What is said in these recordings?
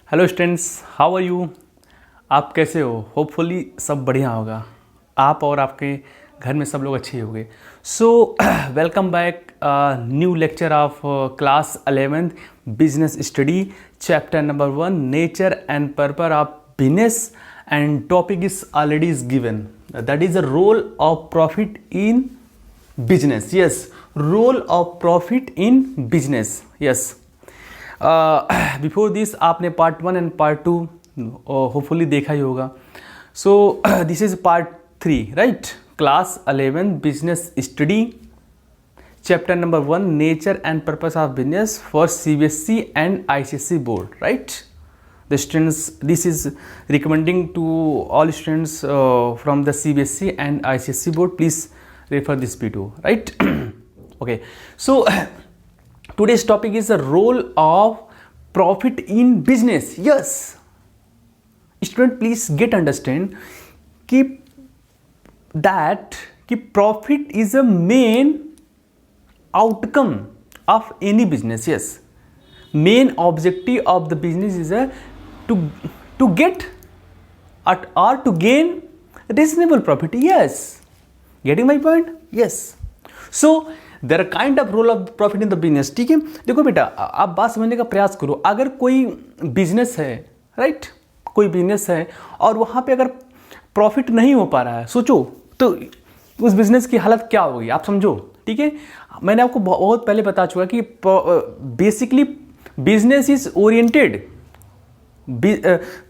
Hello students, how are you. आप कैसे हो? होपफुली सब बढ़िया होगा। आप और आपके घर में सब लोग अच्छे होंगे। So welcome back new lecture of class 11th business study, chapter number 1 nature and purpose of business, and topic is already is given, that is the role of profit in business. Yes, role of profit in business. Yes, before this आपने part 1 and part 2 hopefully देखा ही होगा। So this is part 3, right. Class 11 business study, chapter number 1 nature and purpose of business for CBSE and ICSE board, right. The students, this is recommending to all students from the CBSE and ICSE board. Please refer this video, right? Okay, so today's topic is the role of profit in business. Yes, student, please get understand कि profit is a main outcome of any business. Yes, main objective of the business is to get or to gain reasonable profit. Yes, getting my point? Yes, so there are kind of role of profit in the business. ठीक है, देखो बेटा, आप बात समझने का प्रयास करो। अगर कोई बिजनेस है, राइट, कोई बिजनेस है और वहाँ पे अगर प्रॉफिट नहीं हो पा रहा है, सोचो तो उस बिजनेस की हालत क्या होगी, आप समझो। ठीक है, मैंने आपको बहुत पहले बता चुका कि basically business is oriented,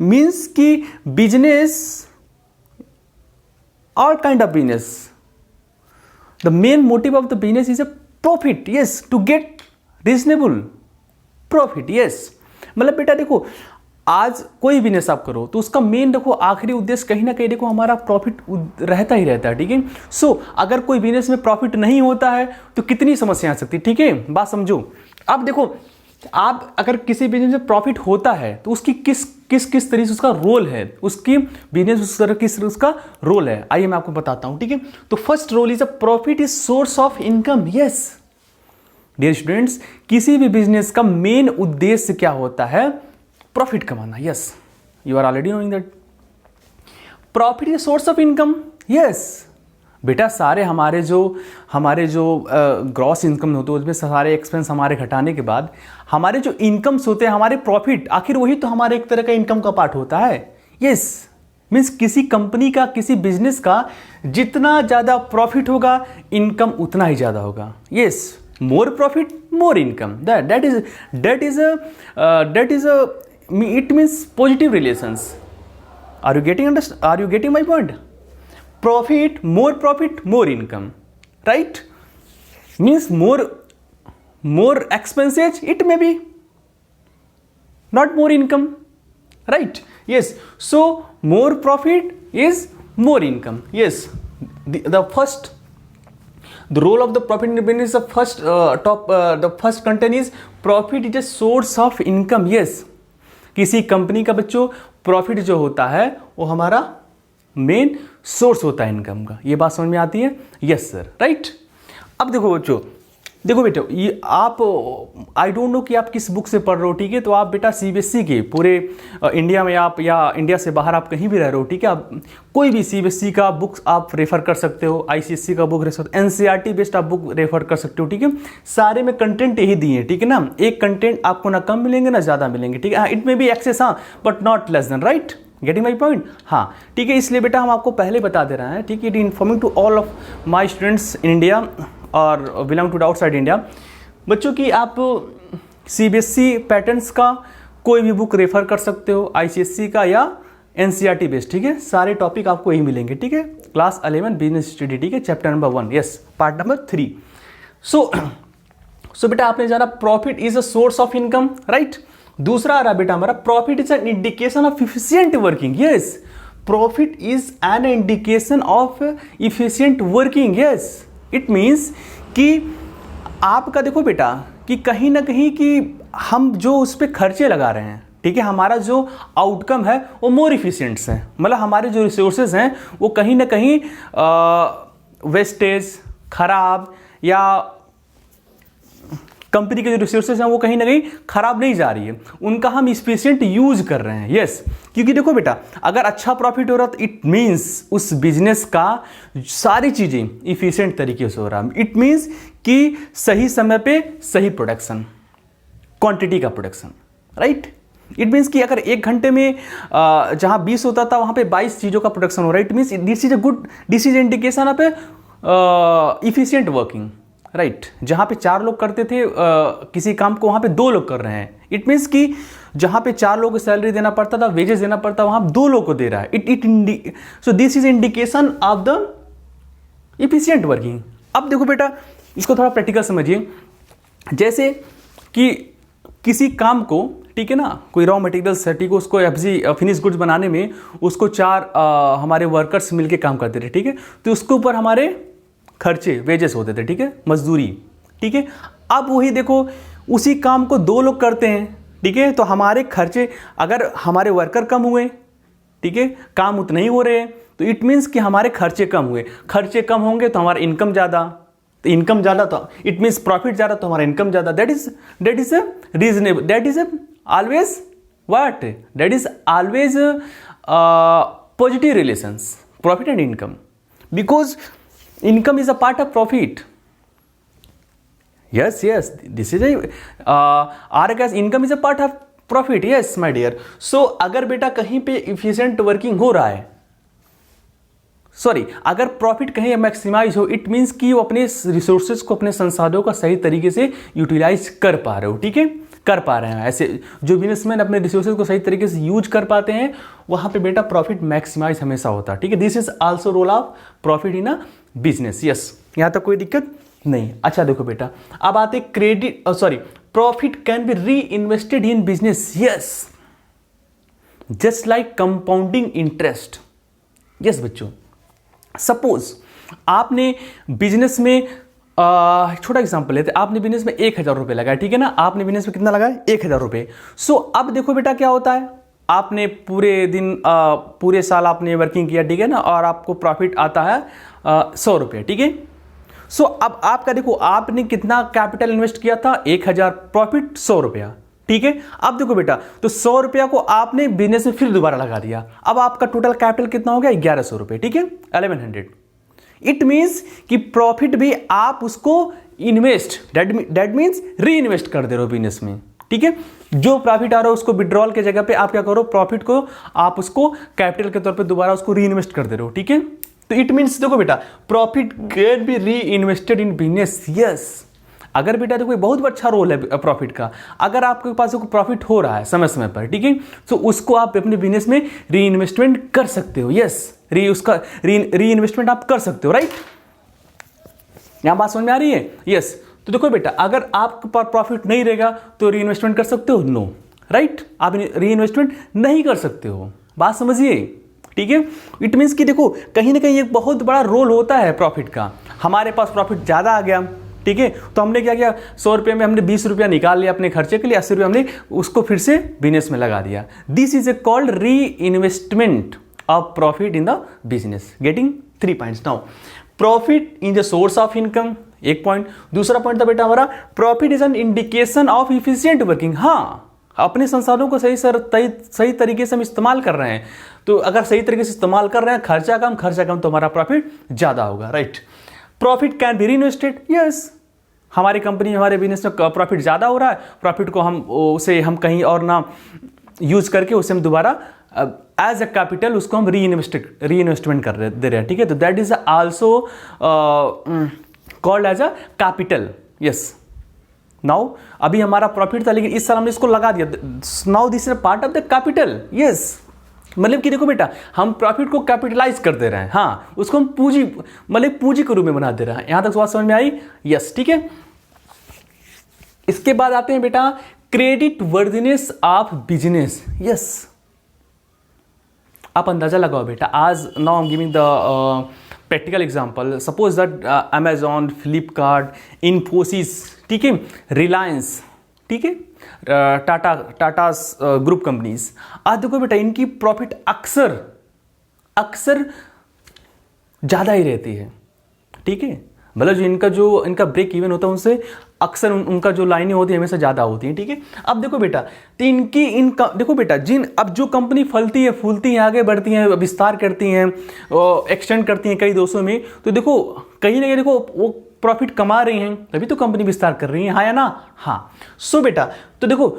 means कि business, all kind of business, the main motive of the business is a profit. Yes, to get reasonable profit. Yes, मतलब बेटा देखो, आज कोई बिजनेस आप करो तो उसका मेन देखो आखिरी उद्देश्य कहीं ना कहीं देखो हमारा प्रॉफिट रहता ही रहता है। ठीक है, सो अगर कोई बिजनेस में प्रॉफिट नहीं होता है तो कितनी समस्या आ सकती है। ठीक है, बात समझो। अब देखो, आप अगर किसी बिजनेस में प्रॉफिट होता है तो उसकी किस तरीके से उसका रोल है, उसकी बिजनेस उस तरह किस उसका रोल है, आइए मैं आपको बताता हूं। ठीक है, तो first role is a profit is source of income. Yes dear students, किसी भी बिजनेस का मेन उद्देश्य क्या होता है? प्रॉफिट कमाना। Yes, you are already knowing that profit is source of income. Yes बेटा, सारे हमारे जो ग्रॉस इनकम होते हैं उसमें सारे एक्सपेंस हमारे घटाने के बाद हमारे जो इनकम्स होते हैं, हमारे प्रॉफिट, आखिर वही तो हमारे एक तरह का इनकम का पार्ट होता है। यस, मीन्स किसी कंपनी का, किसी बिजनेस का जितना ज़्यादा प्रॉफिट होगा, इनकम उतना ही ज़्यादा होगा। Yes, more profit more income, that is it means positive relations. Are you getting my point? Profit, more income, right? Means more expenses, it may be not more income, right? Yes, so more profit is more income. Yes, the role of the profit in the business, the first content is profit is a source of income. Yes, किसी company का बच्चों profit जो होता है वो हमारा main source होता है इनकम का। ये बात समझ में आती है? Yes sir, right. अब देखो बच्चों, देखो बेटा, ये आप, आई डोंट नो कि आप किस बुक से पढ़ रहे हो। ठीक है, तो आप बेटा CBSE के पूरे इंडिया में आप या इंडिया से बाहर आप कहीं भी रह रहे हो, ठीक है, आप कोई भी CBSE का बुक्स आप रेफर कर सकते हो, ICSE का बुक रेफर, NCERT बेस्ड आप बुक रेफर कर सकते हो। ठीक है, सारे में कंटेंट यही दिए हैं। ठीक है ना, एक कंटेंट आपको ना कम मिलेंगे ना ज़्यादा मिलेंगे। ठीक है, इट मे बी एक्सेस, हाँ, but not less than, right. Getting my point? हाँ, ठीक है, इसलिए बेटा हम आपको पहले बता दे रहे हैं। ठीक है, it informing to all of my students in India और बिलोंग टू आउटसाइड इंडिया बच्चों की आप CBSE पैटर्न्स का कोई भी बुक रेफर कर सकते हो, ICSE का या NCERT बेस्ड। ठीक है, सारे टॉपिक आपको यही मिलेंगे। ठीक है, क्लास 11 बिजनेस स्टडी, ठीक है, chapter number 1, yes, part number 3। सो बेटा आपने जाना profit is a source of income, right. दूसरा आ रहा बेटा हमारा profit is an indication of efficient working. Yes, profit is an indication of efficient working. Yes, it means कि आपका देखो बेटा कि कहीं ना कहीं कि हम जो उस पर खर्चे लगा रहे हैं, ठीक है, हमारा जो आउटकम है वो मोर इफिशिएंट्स है, मतलब हमारे जो रिसोर्सेज हैं वो कहीं ना कहीं वेस्टेज, खराब या कंपनी के जो रिसोर्सेज हैं वो कहीं ना कहीं खराब नहीं जा रही है, उनका हम इफिशिएंट यूज कर रहे हैं। यस, क्योंकि देखो बेटा, अगर अच्छा प्रॉफिट हो रहा तो इट मीन्स उस बिजनेस का सारी चीजें इफिशिएंट तरीके से हो रहा है। इट मीन्स कि सही समय पे सही प्रोडक्शन, क्वांटिटी का प्रोडक्शन, राइट। इट मीन्स कि अगर 1 घंटे में जहां 20 होता था वहां पे 22 चीजों का प्रोडक्शन हो रहा है, it means this is a good, this is indication of efficient working, right. जहां पे 4 लोग करते थे किसी काम को, वहां पे 2 लोग कर रहे हैं। इट मीन्स कि जहां पे 4 लोगों को सैलरी देना पड़ता था, वेजेस देना पड़ता, वहां 2 लोग को दे रहा है। सो this is indication of the efficient working. अब देखो बेटा, इसको थोड़ा प्रैक्टिकल समझिए। जैसे कि किसी काम को, ठीक है ना, कोई रॉ मटेरियल ठीक है, उसको फिनिश गुड्स बनाने में उसको 4 हमारे वर्कर्स मिलके काम करते थे, ठीक है। तो उसके ऊपर हमारे खर्चे, वेजेस होते थे, ठीक है, मजदूरी, ठीक है। अब वही देखो, उसी काम को 2 लोग करते हैं, ठीक है, तो हमारे खर्चे, अगर हमारे वर्कर कम हुए, ठीक है, काम उतने ही हो रहे हैं, तो इट मीन्स कि हमारे खर्चे कम हुए। खर्चे कम होंगे तो हमारा इनकम ज़्यादा, तो इनकम ज़्यादा तो इट मीन्स प्रॉफिट ज़्यादा, तो हमारा इनकम ज़्यादा। That is reasonable, that is always what? That is always positive relations, profit and income, because income is a part of profit. Yes, this is a guys, income is a part of profit. Yes my dear. So अगर बेटा कहीं पे efficient working हो रहा है, sorry, अगर profit कहीं maximise हो, इट मीन्स कि वो अपने रिसोर्सेज को, अपने संसाधनों का सही तरीके से यूटिलाइज कर पा रहे हो, ठीक है, कर पा रहे हैं। ऐसे जो बिजनेसमैन अपने रिसोर्सेज को सही तरीके से यूज कर पाते हैं, वहां पे बेटा प्रॉफिट मैक्सिमाइज हमेशा होता है, ठीक है। This is also role of profit in a business. Yes, यहां तक कोई दिक्कत नहीं। अच्छा देखो बेटा, अब आते credit, sorry, profit can be reinvested in business. Yes, just like compounding interest. Yes बच्चों, सपोज आपने बिजनेस में छोटा एग्जांपल लेते, आपने बिजनेस में 1000 रुपये लगाया, ठीक है ना, आपने बिजनेस में कितना लगाया? 1000 रुपये। सो अब देखो बेटा क्या होता है, आपने पूरे दिन पूरे साल आपने वर्किंग किया, ठीक है ना, और आपको प्रॉफिट आता है 100 रुपये, ठीक है। सो अब आपका देखो, आपने कितना कैपिटल इन्वेस्ट किया था? 1000, प्रॉफिट 100 रुपया, ठीक है। अब देखो बेटा, तो 100 रुपया को आपने बिजनेस में फिर दोबारा लगा दिया, अब आपका टोटल कैपिटल कितना हो गया? 1100 रुपये, ठीक है, 1100। इट मीन्स कि प्रॉफिट भी आप उसको इन्वेस्ट, दैट मीन्स री इन्वेस्ट कर दे रहे हो बिजनेस में, ठीक है। जो प्रॉफिट आ रहा है उसको विड्रॉल के जगह पे आप क्या करो, प्रॉफिट को आप उसको कैपिटल के तौर पे दोबारा उसको री इन्वेस्ट कर दे रहे हो, ठीक है। तो इट मीन्स देखो बेटा, profit can be reinvested in business. Yes, अगर बेटा देखो बहुत अच्छा रोल है प्रॉफिट का, अगर आपके पास प्रॉफिट हो रहा है समय समय पर, ठीक है, तो उसको आप अपने बिजनेस में री इन्वेस्टमेंट कर सकते हो। यस, री इन्वेस्टमेंट आप कर सकते हो, राइट। यहां बात समझ में आ रही है? यस। तो देखो बेटा, अगर आपके पास प्रॉफिट नहीं रहेगा तो री इन्वेस्टमेंट कर सकते हो? नो, राइट, आप री इन्वेस्टमेंट नहीं कर सकते हो। बात समझिए, ठीक है। इट मीन्स कि देखो, कहीं ना कहीं एक बहुत बड़ा रोल होता है प्रॉफिट का। हमारे पास प्रॉफिट ज्यादा आ गया, ठीक है, तो हमने क्या किया, 100 रुपये में हमने 20 रुपया निकाल लिया अपने खर्चे के लिए, 80 रुपये हमने उसको फिर से बिजनेस में लगा दिया। दिस इज ए कॉल्ड री investment of profit in the business. Getting 3 points now. Profit in the source of income, एक पॉइंट। दूसरा पॉइंट था बेटा हमारा, profit is an indication of efficient working. हाँ, अपने संसाधनों को सही तरीके से हम इस्तेमाल कर रहे हैं, तो अगर सही तरीके से इस्तेमाल कर रहे हैं, खर्चा कम तो हमारा प्रॉफिट ज्यादा होगा, राइट। प्रॉफिट कैन बी री इन्वेस्टेड। यस, हमारी कंपनी, हमारे बिजनेस में प्रॉफिट ज्यादा हो रहा है, प्रॉफिट को हम कहीं और ना यूज करके उसे हम दोबारा एज अ कैपिटल उसको हम री इन्वेस्टमेंट कर दे रहे हैं, ठीक है। तो that is also called as a capital. Yes, now अभी हमारा प्रॉफिट था लेकिन इस साल हमने इसको लगा दिया, now this is part of the capital. Yes, मतलब कि देखो बेटा, हम प्रॉफिट को कैपिटलाइज कर दे रहे हैं, हाँ, उसको हम पूंजी, मतलब पूंजी के रूप में बना दे रहे हैं। यहां तक बात समझ में आई? यस, ठीक है। इसके बाद आते हैं बेटा credit worthiness of business. Yes, आप अंदाजा लगाओ बेटा, आज now I am giving the practical example. Suppose that Amazon, Flipkart, Infosys, ठीक है, रिलायंस, ठीक है, टाटा ग्रुप कंपनीज। आज देखो बेटा, इनकी प्रॉफिट अक्सर ज़्यादा ही रहती है, ठीक है। मतलब जो इनका ब्रेक इवन होता है उनसे अक्सर उनका जो लाइनें होती है हमेशा ज़्यादा होती हैं, ठीक है। अब देखो बेटा, तो इनका देखो बेटा, अब जो कंपनी फलती है, फूलती है, आगे बढ़ती हैं, विस्तार करती हैं, एक्सटेंड करती हैं कई देशों में, तो देखो कहीं ना कहीं देखो वो प्रॉफिट कमा रही हैं, तभी तो कंपनी विस्तार कर रही है, हाँ या ना? हाँ। सो बेटा, तो देखो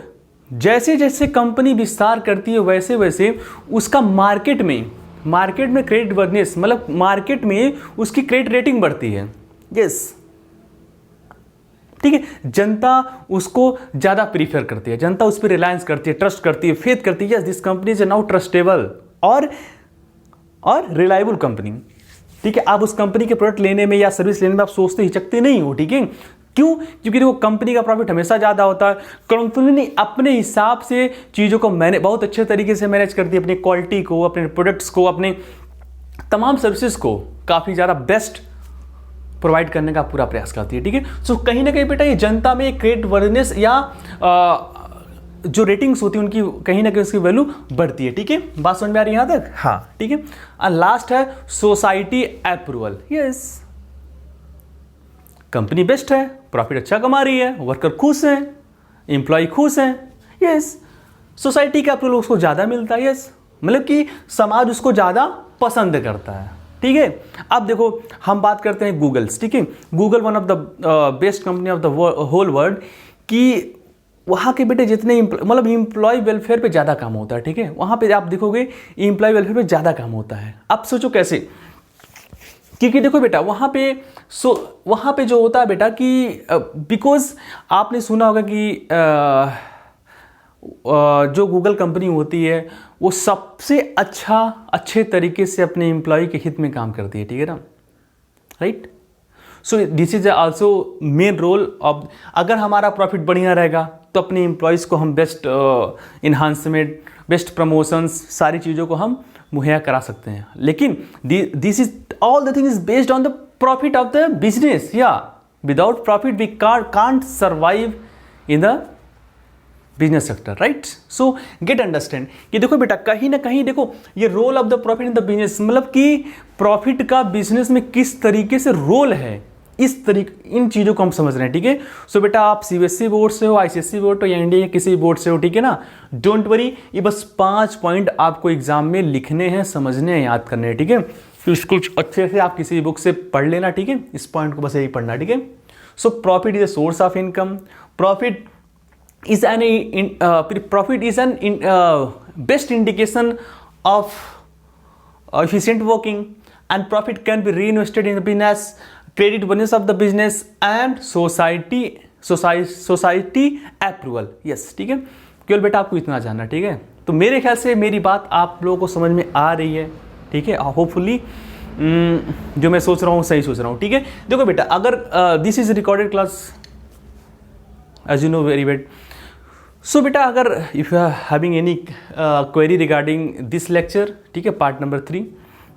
जैसे जैसे कंपनी विस्तार करती है वैसे वैसे उसका मार्केट में क्रेडिट वर्दनेस, मतलब मार्केट में उसकी क्रेडिट रेटिंग बढ़ती है। यस, ठीक है। जनता उसको ज्यादा प्रीफर करती है, जनता उस पर रिलायंस करती है, ट्रस्ट करती है, फेथ करती है। Yes, this company is now trustable और रिलायबल कंपनी, ठीक है। आप उस कंपनी के प्रोडक्ट लेने में या सर्विस लेने में आप सोचते हिचकते नहीं हो, ठीक है। क्यों? क्योंकि देखो कंपनी का प्रॉफिट हमेशा ज़्यादा होता है, कंपनी ने अपने हिसाब से चीज़ों को बहुत अच्छे तरीके से मैनेज करती है, अपनी क्वालिटी को, अपने प्रोडक्ट्स को, अपने तमाम सर्विसेज को काफ़ी ज़्यादा बेस्ट प्रोवाइड करने का पूरा प्रयास करती है, ठीक है। सो कहीं ना कहीं बेटा ये जनता में क्रेडिट वर्दनेस या जो रेटिंग्स होती है उनकी कहीं ना कहीं उसकी वैल्यू बढ़ती है, ठीक है। बात समझ में आ रही है यहाँ तक? हाँ, ठीक है। और लास्ट है society approval. Yes, company best है, प्रॉफिट अच्छा कमा रही है, वर्कर खुश हैं, एम्प्लॉय खुश हैं। यस, सोसाइटी का अप्रूवल उसको ज़्यादा मिलता है। यस, मतलब कि समाज उसको ज़्यादा पसंद करता है, ठीक है। अब देखो हम बात करते हैं गूगल्स, ठीक है। Google one of the best company of the whole world, कि वहाँ के बेटे जितने मतलब एम्प्लॉय वेलफेयर पे ज़्यादा काम होता है, ठीक है। वहाँ पे आप देखोगे एम्प्लॉय वेलफेयर पे ज़्यादा काम होता है। अब सोचो कैसे, क्योंकि देखो बेटा वहाँ पे जो होता है बेटा कि बिकॉज आपने सुना होगा कि जो गूगल कंपनी होती है वो सबसे अच्छे तरीके से अपने एम्प्लॉय के हित में काम करती है, ठीक है ना, right. So this is also main role of, अगर हमारा प्रॉफिट बढ़िया रहेगा तो अपने एम्प्लॉयज़ को हम बेस्ट इन्हांसमेंट, बेस्ट प्रमोशंस, सारी चीज़ों को हम मुहैया करा सकते हैं। लेकिन this is all the thing is based on the profit of the business. या without profit we can't survive in the business sector, right. So get understand कि देखो बेटा कहीं ना कहीं देखो ये role of the profit in the business, मतलब कि प्रॉफिट का बिजनेस में किस तरीके से रोल है, इस तरीके इन चीज़ों को हम समझ रहे हैं, ठीक है। सो बेटा आप सीबीएसई बोर्ड से हो, आईसीएसई बोर्ड हो या इंडिया के किसी बोर्ड से हो, ठीक है ना, डोंट वरी, ये बस 5 पॉइंट आपको एग्जाम में लिखने हैं, समझने हैं, याद करने हैं, ठीक है। तो इसको अच्छे से आप किसी बुक से पढ़ लेना, ठीक है। इस पॉइंट को बस यही पढ़ना, ठीक है। So profit is a source of income, profit is an best indication of efficient working, and profit can be reinvested in the business, credit bonus of the business and society approval. Yes, ठीक है। केवल बेटा आपको इतना जानना, ठीक है। तो मेरे ख्याल से मेरी बात आप लोगों को समझ में आ रही है, ठीक है। होपफुली जो मैं सोच रहा हूँ सही सोच रहा हूँ, ठीक है। देखो बेटा अगर this is recorded class as you know very well. So बेटा अगर if you are having any query regarding this lecture, ठीक है, part number 3,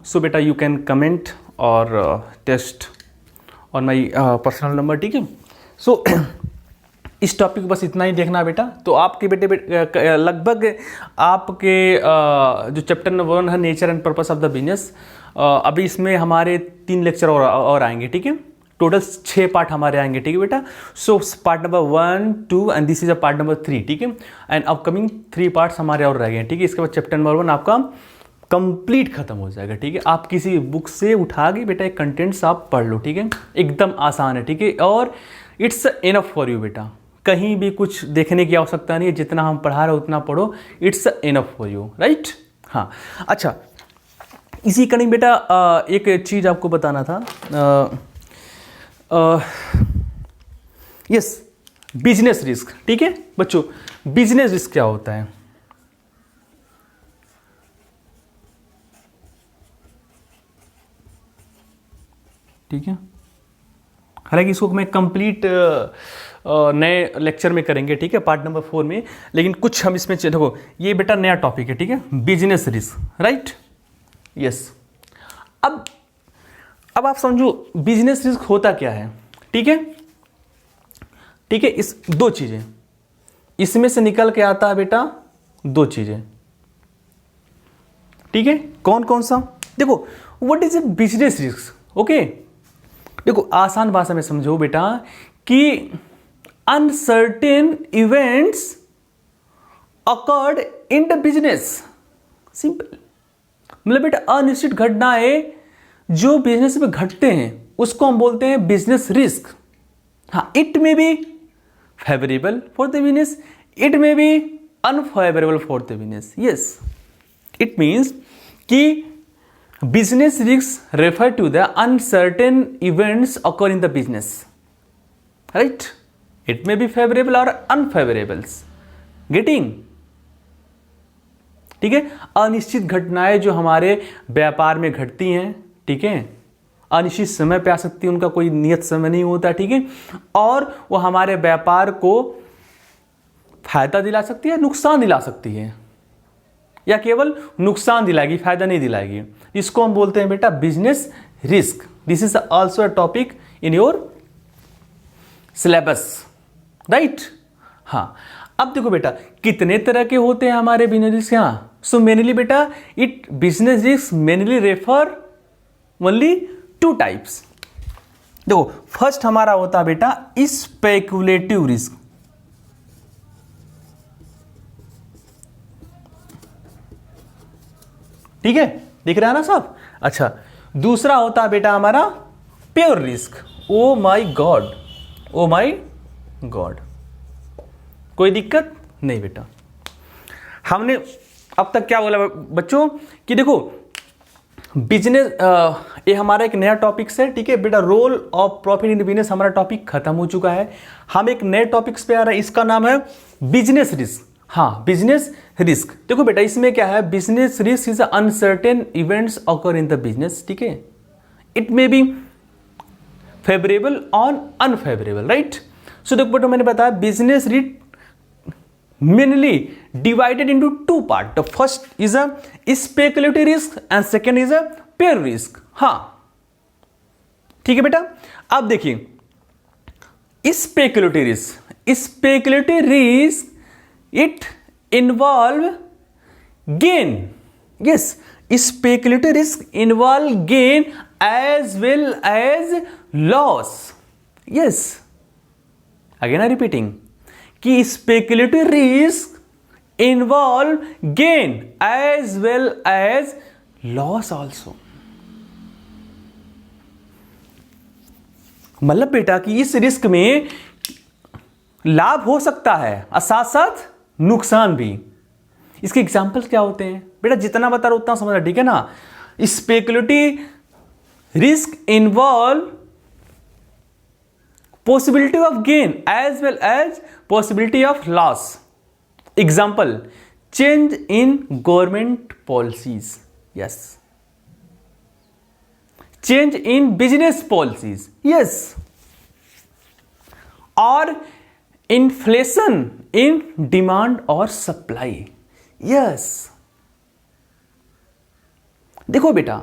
so बेटा you can comment or text on my personal number, ठीक है। So इस topic बस इतना ही देखना बेटा। तो आपके बेटे लगभग आपके जो चैप्टर नंबर 1 है nature and purpose of the business, अभी इसमें हमारे 3 लेक्चर और आएंगे, ठीक है। टोटल 6 पार्ट हमारे आएंगे, ठीक है बेटा। So part number 1, 2 and this is a part number 3, ठीक है। एंड अपकमिंग 3 पार्ट्स हमारे और रह गए, ठीक है। इसके बाद चैप्टर नंबर 1 आपका कंप्लीट खत्म हो जाएगा, ठीक है। आप किसी बुक से उठा के बेटा कंटेंट्स आप पढ़ लो, ठीक है। एकदम आसान है, ठीक है। और इट्स इनफ फॉर यू बेटा, कहीं भी कुछ देखने की आवश्यकता नहीं है, जितना हम पढ़ा रहे उतना पढ़ो, it's enough for you, right. हाँ, अच्छा, इसी करीब बेटा एक चीज़ आपको बताना था। यस, बिजनेस रिस्क, ठीक है बच्चों। बिजनेस रिस्क क्या होता है? ठीक है, हालांकि इसको मैं कंप्लीट नए लेक्चर में करेंगे, ठीक है, पार्ट नंबर 4 में। लेकिन कुछ हम इसमें देखो, ये बेटा नया टॉपिक है, ठीक है, बिजनेस रिस्क, राइट। यस, अब आप समझो बिजनेस रिस्क होता क्या है, ठीक है, ठीक है। इस 2 चीजें इसमें से निकल के आता है बेटा, 2 चीजें, ठीक है। कौन कौन सा? देखो, what is a business risk, okay. देखो आसान भाषा में समझो बेटा कि uncertain events occurred in the business, simple. मतलब बेटा अनिश्चित घटनाएं जो बिजनेस में घटते हैं उसको हम बोलते हैं बिजनेस रिस्क। हाँ, it may be favourable for the business, it may B unfavourable for the business. Yes, it means कि business risks refer to the uncertain events occur in the business, right? It may be favorable or unfavorable. Getting? ठीक है, अनिश्चित घटनाएं जो हमारे व्यापार में घटती हैं, ठीक है, अनिश्चित समय पे आ सकती है, उनका कोई नियत समय नहीं होता, ठीक है, और वो हमारे व्यापार को फायदा दिला सकती है, नुकसान दिला सकती है, या केवल नुकसान दिलाएगी, फायदा नहीं दिलाएगी। इसको हम बोलते हैं बेटा business risk. This is also a topic in your syllabus, right? हाँ, अब देखो बेटा कितने तरह के होते हैं हमारे बिजनेस रिस्क यहाँ। सो मेनली बेटा it business risk mainly refer only two types. देखो फर्स्ट हमारा होता है बेटा स्पेक्युलेटिव रिस्क। ठीक है, दिख रहा है ना सब? अच्छा, दूसरा होता है बेटा हमारा pure risk. Oh my God, oh my God, कोई दिक्कत नहीं बेटा। हमने अब तक क्या बोला बच्चों कि देखो बिजनेस, ये हमारा एक नया टॉपिक है, ठीक है बेटा। Role of profit in business हमारा टॉपिक खत्म हो चुका है। हम एक नए टॉपिक्स पे आ रहे हैं, इसका नाम है बिजनेस रिस्क। हाँ, बिजनेस रिस्क। देखो बेटा इसमें क्या है, business risk is uncertain events occur in the business, ठीक है। It may be favourable on unfavourable, right. So देखो बेटा मैंने बताया business risk mainly divided into two parts. The first is a speculative risk and second is a pure risk. हाँ, ठीक है बेटा। अब देखिए speculative risk it involve gain. Yes, speculative risk involve gain as well as loss. Yes, again I'm repeating कि speculative risk involve gain as well as loss also. मतलब बेटा कि इस रिस्क में लाभ हो सकता है और साथ साथ नुकसान भी। इसके एग्जांपल्स क्या होते हैं बेटा, जितना बता रहा उतना समझना, ठीक है ना। Speculative risk involve possibility of gain as well as possibility of loss. Example, change in government policies. Yes. Change in business policies. Yes. Or inflation in demand or supply. Yes. देखो बेटा,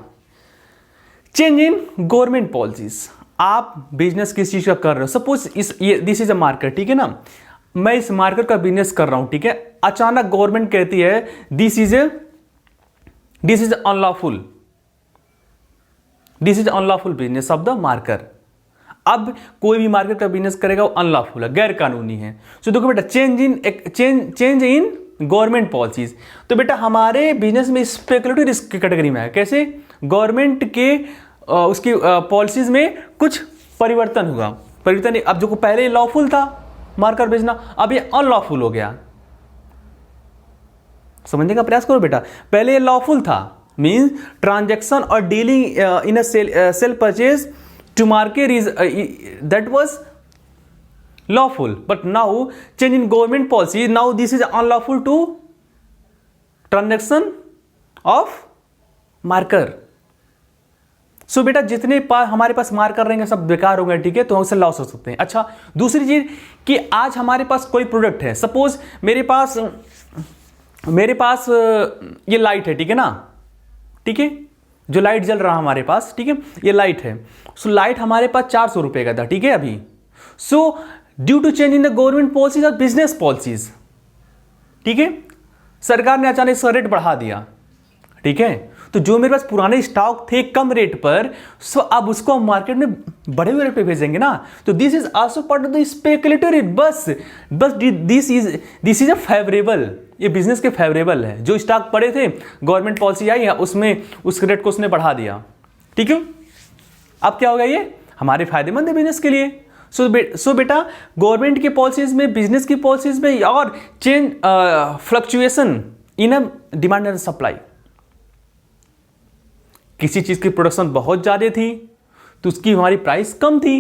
change in government policies. आप business किस चीज का कर रहे हो, suppose this is a market, ठीक है ना। मैं इस मार्केट का बिजनेस कर रहा हूं, ठीक है। अचानक गवर्नमेंट कहती है this is unlawful business of the market. अब कोई भी मार्केट का बिजनेस करेगा वो अनलॉफुल है, गैर कानूनी है। सो देखो बेटा चेंज इन गवर्नमेंट पॉलिसीज। तो बेटा हमारे बिजनेस में स्पेक्युलेटिव रिस्क की कैटेगरी में है। कैसे? गवर्नमेंट के उसकी पॉलिसीज में कुछ परिवर्तन हुआ। परिवर्तन, अब जो पहले लॉफुल था मार्केट बेचना, अब ये अनलॉफुल हो गया। समझने का प्रयास करो बेटा। पहले ये लॉफुल था, मींस ट्रांजैक्शन और dealing in a sale purchase to market is that was lawful, but now change in government policy, now this is unlawful to transaction of marker. So बेटा जितने हमारे पास मार्कर रहेंगे सब बेकार हो गए, ठीक है, तो उससे लॉस हो सकते हैं। अच्छा, दूसरी चीज कि आज हमारे पास कोई प्रोडक्ट है, सपोज मेरे पास ये लाइट है, ठीक है ना, ठीक है, जो लाइट जल रहा है हमारे पास, ठीक है, ये लाइट है। सो लाइट हमारे पास 400 रुपए का था, ठीक है अभी। So due to change in the government policies और बिजनेस पॉलिसीज, ठीक है, सरकार ने अचानक इसका रेट बढ़ा दिया, ठीक है। तो जो मेरे पास पुराने स्टॉक थे कम रेट पर, सो अब उसको हम मार्केट में बढ़े हुए रेट पे भेजेंगे ना, तो this is also part of the speculative rate. बस दिस इज अ फेवरेबल, ये बिजनेस के फेवरेबल है। जो स्टॉक पड़े थे, गवर्नमेंट पॉलिसी आई, उसमें उस रेट को उसने बढ़ा दिया, ठीक है। अब क्या होगा, ये हमारे फायदेमंद है बिजनेस के लिए। सो बेटा, गवर्नमेंट की पॉलिसीज में, बिजनेस की पॉलिसीज में, और change fluctuation in a demand and supply. किसी चीज की प्रोडक्शन बहुत ज्यादा थी तो उसकी हमारी प्राइस कम थी।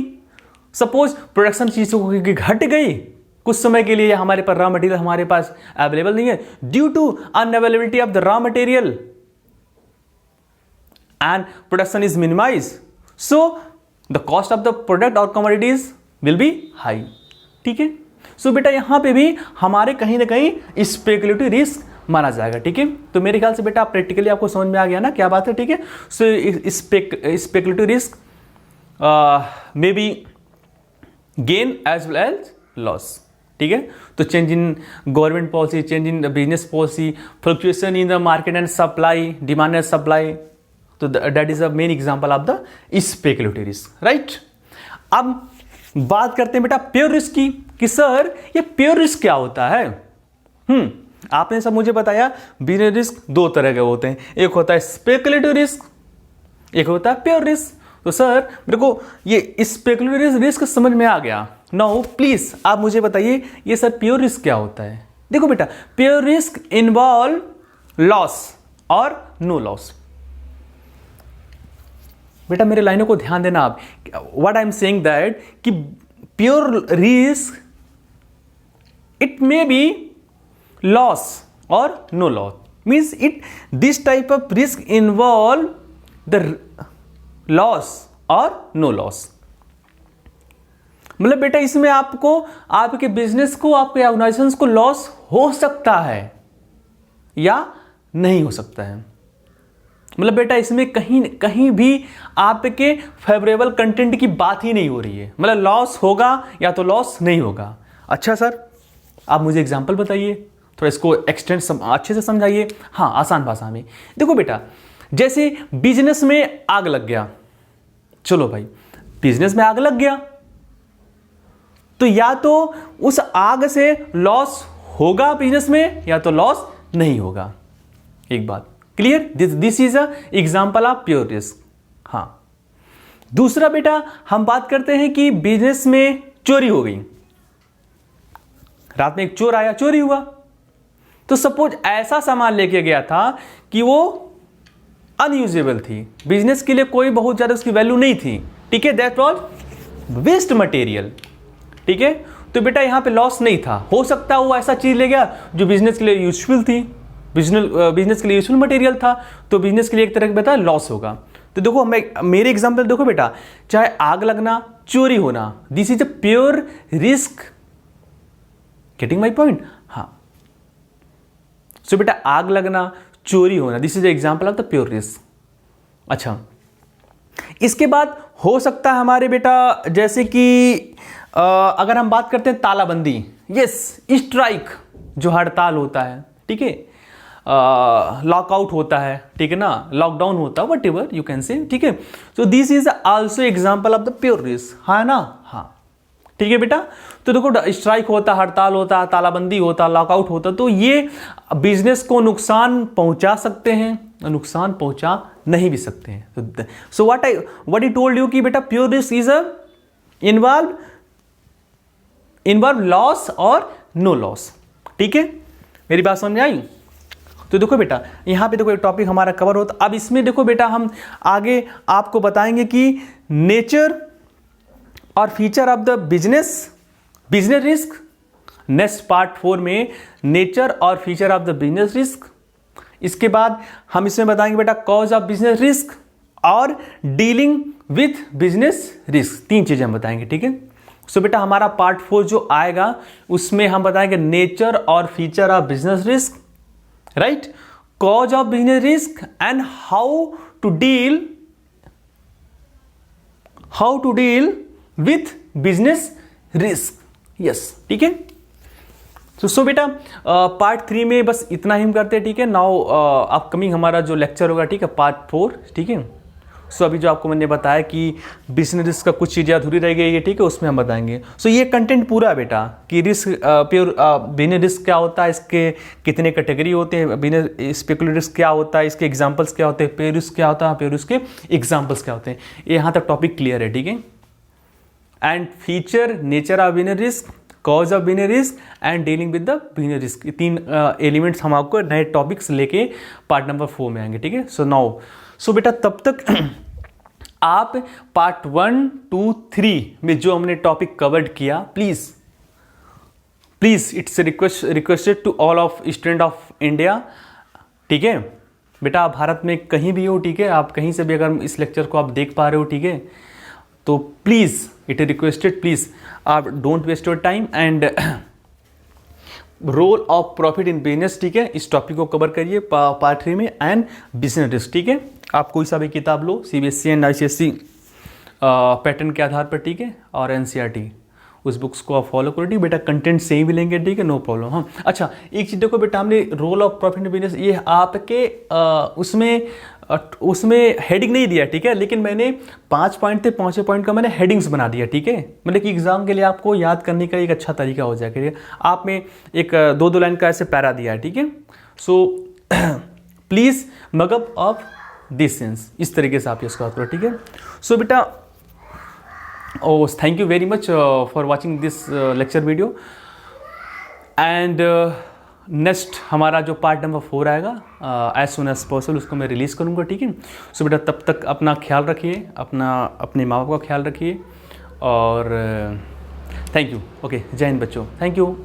सपोज प्रोडक्शन चीजों की घट गई कुछ समय के लिए, हमारे पास रॉ मटेरियल हमारे पास अवेलेबल नहीं है, due to unavailability of the raw material and production is minimize, so the cost of the product और कमोडिटीज विल बी हाई, ठीक है। सो बेटा यहां पे भी हमारे कहीं ना कहीं स्पेकुलेटिव रिस्क माना जाएगा, ठीक है। तो मेरे ख्याल से बेटा प्रैक्टिकली आपको समझ में आ गया ना क्या बात है, ठीक है। So speculative risk may be gain as well as loss, ठीक है। तो change in government policy, change in business policy, fluctuation in the market and supply, demand and supply, तो that is a main example of the speculative risk, right. अब बात करते हैं बेटा pure risk की, कि सर ये प्योर रिस्क क्या होता है। आपने सब मुझे बताया बिजनेस रिस्क दो तरह के होते हैं, एक होता है स्पेकुलेटिव रिस्क, एक होता है प्योर रिस्क। तो सर मेरे को ये स्पेकुलेटिव रिस्क समझ में आ गया। नाउ प्लीज आप मुझे बताइए ये सर प्योर रिस्क क्या होता है। देखो बेटा, प्योर रिस्क इन्वॉल्व लॉस और नो लॉस। बेटा मेरे लाइनों को ध्यान देना आप, what I am saying that कि pure risk it may be loss और no loss, means it this type of risk involve the loss और नो लॉस। मतलब बेटा इसमें आपको, आपके बिजनेस को, आपके ऑर्गेनाइजेशन को लॉस हो सकता है या नहीं हो सकता है। मतलब बेटा इसमें कहीं भी आपके फेवरेबल कंटेंट की बात ही नहीं हो रही है, मतलब लॉस होगा या तो लॉस नहीं होगा। अच्छा सर आप मुझे एग्जांपल बताइए, थोड़ा इसको एक्सटेंड अच्छे से समझाइए, हाँ आसान भाषा में। देखो बेटा जैसे बिजनेस में आग लग गया, चलो भाई बिजनेस में आग लग गया, तो या तो उस आग से लॉस होगा बिजनेस में या तो लॉस नहीं होगा। एक बात clear, this is a example of pure risk. हाँ दूसरा बेटा हम बात करते हैं कि बिजनेस में चोरी हो गई, रात में एक चोर आया, चोरी हुआ, तो सपोज ऐसा सामान लेके गया था कि वो अनयूजेबल थी, बिजनेस के लिए कोई बहुत ज्यादा उसकी वैल्यू नहीं थी, ठीक है, दैट वाज वेस्ट मटेरियल, ठीक है। तो बेटा यहां पे लॉस नहीं था, हो सकता है वो ऐसा चीज ले गया जो बिजनेस के लिए यूजफुल थी, बिजनेस के लिए यूजफुल मटेरियल था, तो बिजनेस के लिए एक तरह का बेटा लॉस होगा। तो देखो मेरे एग्जांपल देखो बेटा, चाहे आग लगना, चोरी होना, this is a pure risk, getting my point. हाँ सो बेटा आग लगना, चोरी होना, this is example of the pure risk. अच्छा इसके बाद हो सकता है हमारे बेटा जैसे कि अगर हम बात करते हैं तालाबंदी, यस स्ट्राइक, जो हड़ताल होता है, ठीक है, लॉकआउट होता है, ठीक है ना, लॉकडाउन होता है, what ever you can say, ठीक है। सो this is also example of the pure risk, हाँ ना, हाँ ठीक है बेटा। तो देखो स्ट्राइक होता, हड़ताल होता, तालाबंदी होता, लॉकआउट होता, तो ये बिजनेस को नुकसान पहुंचा सकते हैं, नुकसान पहुंचा नहीं भी सकते हैं। So what I told you कि बेटा pure risk is a involve loss और नो लॉस, ठीक है, मेरी बात समझ में आई। तो देखो बेटा यहां पे देखो एक टॉपिक हमारा कवर होता, अब इसमें देखो बेटा हम आगे आपको बताएंगे कि नेचर और feature of the business risk, next part 4 में नेचर और feature of the business risk. इसके बाद हम इसमें बताएंगे बेटा कॉज ऑफ बिजनेस रिस्क और डीलिंग विथ बिजनेस रिस्क, 3 चीजें हम बताएंगे, ठीक है। सो बेटा हमारा पार्ट 4 जो आएगा उसमें हम बताएंगे नेचर और feature of business risk, right, cause of business risk and how to deal with business risk, yes ठीक है। सो बेटा पार्ट 3 में बस इतना ही हम करते हैं, ठीक है। नाउ अपकमिंग हमारा जो लेक्चर होगा, ठीक है, पार्ट 4, ठीक है। सो अभी जो आपको मैंने बताया कि बिजनेस रिस्क का कुछ चीज़ें अधूरी रह गई है, ठीक है, उसमें हम बताएंगे। सो ये कंटेंट पूरा है बेटा कि रिस्क प्योर बिजनेस रिस्क क्या होता है, इसके कितने कैटेगरी होते हैं, बिजनेस स्पेकुलेटिव रिस्क क्या होता है, इसके एग्जांपल्स क्या होते हैं, प्योर रिस्क क्या होता है, प्योर रिस्क के एग्जांपल्स क्या होते हैं, यहाँ तक टॉपिक क्लियर है, ठीक है। And feature, nature of business risk, cause of business risk and dealing with the business risk, ये 3 एलिमेंट्स हम आपको नए टॉपिक्स लेके पार्ट नंबर 4 में आएंगे, ठीक है। सो बेटा तब तक आप पार्ट 1, 2, 3 में जो हमने टॉपिक कवर्ड किया, please it's requested to all of student of India, ठीक है बेटा। आप भारत में कहीं भी हो, ठीक है, आप कहीं से भी अगर इस लेक्चर को आप देख पा रहे हो, ठीक है, तो please it is requested, please आप don't waste your time and role of profit in business, ठीक है, इस टॉपिक को कवर करिए पार्ट 3 में, एंड बिजनेस रिस्क, ठीक है। आप कोई सा भी किताब लो, CBSE एंड ICSE पैटर्न के आधार पर, ठीक है, और NCERT, उस बुक्स को आप फॉलो करो, ठीक बेटा। कंटेंट सेम भी लेंगे, ठीक है, नो प्रॉब्लम। हाँ अच्छा, एक चीज़ देखो बेटा, हमने role of profit in business, ये आपके उसमें हेडिंग नहीं दिया, ठीक है, लेकिन मैंने 5 पॉइंट थे, 5 पॉइंट का मैंने हेडिंग्स बना दिया, ठीक है, मतलब कि एग्जाम के लिए आपको याद करने का एक अच्छा तरीका हो जाएगा, ठीक है। आप में एक 2-2 लाइन का ऐसे पैरा दिया है, ठीक है। So please mug up of this sense, इस तरीके से आप इसको करो, ठीक है। सो बेटा thank you very much for watching this lecture video, and next हमारा जो पार्ट नंबर 4 आएगा एज सुन एज पॉसिबल उसको मैं रिलीज़ करूँगा, ठीक है। सो बेटा तब तक अपना ख्याल रखिए, अपने माँ बाप का ख्याल रखिए, और थैंक यू। ओके, जय हिंद बच्चों, थैंक यू।